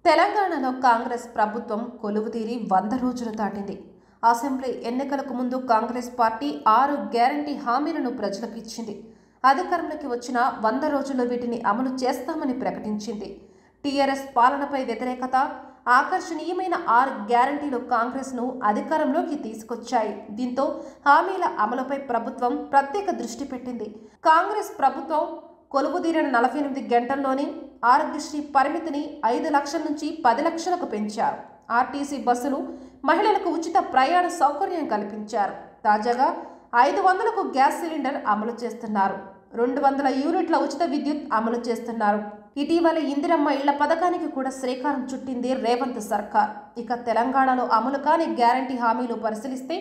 తెలంగాణలో కాంగ్రెస్ ప్రభుత్వం కొలువుతీరి 100 రోజులు దాటింది. అసెంబ్లీ ఎన్నికలకు ముందు కాంగ్రెస్ పార్టీ 6 గ్యారంటీ హామీలను ప్రజలకు ఇచ్చింది. అధికారంలోకి వచ్చిన 100 రోజుల్లో వీటిని అమలు చేస్తామని ప్రకటించింది. టీఆర్ఎస్ పాలనపై వ్యతిరేకత, ఆకర్షణీయమైన 6 గ్యారంటీలు కాంగ్రెస్ను అధికారంలోకి తీసుకొచ్చాయి. దీంతో హామీల అమలుపై ప్రభుత్వం ప్రత్యేక దృష్టి పెట్టింది. కాంగ్రెస్ ప్రభుత్వం కొలువుదీరిన 48 గంటల్లోనే ఆరోగ్యశ్రీ పరిమితిని 5 లక్షల నుంచి 10 లక్షలకు పెంచారు. ఆర్టీసీ బస్సులు, మహిళలకు ఉచిత ప్రయాణ సౌకర్యం కల్పించారు. తాజాగా 500కు గ్యాస్ సిలిండర్ అమలు చేస్తున్నారు. 200 యూనిట్ల ఉచిత విద్యుత్ అమలు చేస్తున్నారు. ఇటీవల ఇందిరమ్మ ఇళ్ల పథకానికి కూడా శ్రీకారం చుట్టింది రేవంత్ సర్కార్. ఇక తెలంగాణలో అమలు కాని గ్యారంటీ హామీలు పరిశీలిస్తే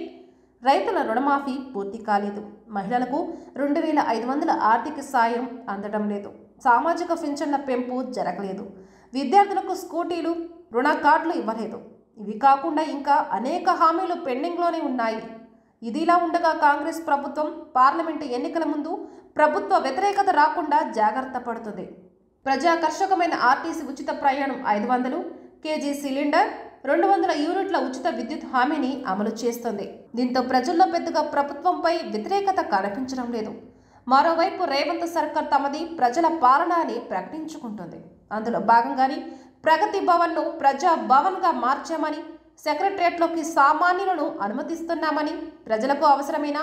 రైతుల రుణమాఫీ పూర్తి కాలేదు. మహిళలకు 2500 ఆర్థిక సాయం అందడం లేదు. సామాజిక పింఛన్ల పెంపు జరగలేదు. విద్యార్థులకు స్కూటీలు, రుణ కార్డులు ఇవ్వలేదు. ఇవి కాకుండా ఇంకా అనేక హామీలు పెండింగ్లోనే ఉన్నాయి. ఇదిలా ఉండగా కాంగ్రెస్ ప్రభుత్వం పార్లమెంటు ఎన్నికల ముందు ప్రభుత్వ వ్యతిరేకత రాకుండా జాగ్రత్త పడుతుంది. ప్రజాకర్షకమైన ఆర్టీసీ ఉచిత ప్రయాణం 500, కేజీ సిలిండర్, 200 యూనిట్ల ఉచిత విద్యుత్ హామీని అమలు చేస్తుంది. దీంతో ప్రజల్లో పెద్దగా ప్రభుత్వంపై వ్యతిరేకత కనిపించడం లేదు. మరోవైపు రేవంత్ సర్కార్ తమది ప్రజల పాలన అని ప్రకటించుకుంటుంది. అందులో భాగంగానే ప్రగతి భవన్ను ప్రజా భవన్గా మార్చామని, సెక్రటరియట్లోకి సామాన్యులను అనుమతిస్తున్నామని, ప్రజలకు అవసరమైన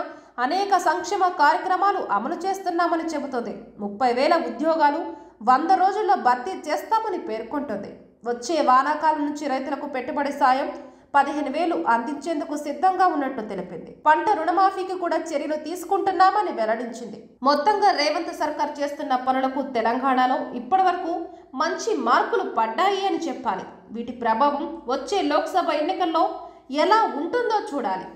అనేక సంక్షేమ కార్యక్రమాలు అమలు చేస్తున్నామని చెబుతుంది. 30,000 ఉద్యోగాలు 100 రోజుల్లో భర్తీ చేస్తామని పేర్కొంటుంది. వచ్చే వానాకాలం నుంచి రైతులకు పెట్టుబడి సాయం 15,000 అందించేందుకు సిద్ధంగా ఉన్నట్టు తెలిపింది. పంట రుణమాఫీకి కూడా చర్యలు తీసుకుంటున్నామని వెల్లడించింది. మొత్తంగా రేవంత్ సర్కార్ చేస్తున్న పనులకు తెలంగాణలో ఇప్పటివరకు మంచి మార్కులు పడ్డాయి అని చెప్పాలి. వీటి ప్రభావం వచ్చే లోక్సభ ఎన్నికల్లో ఎలా ఉంటుందో చూడాలి.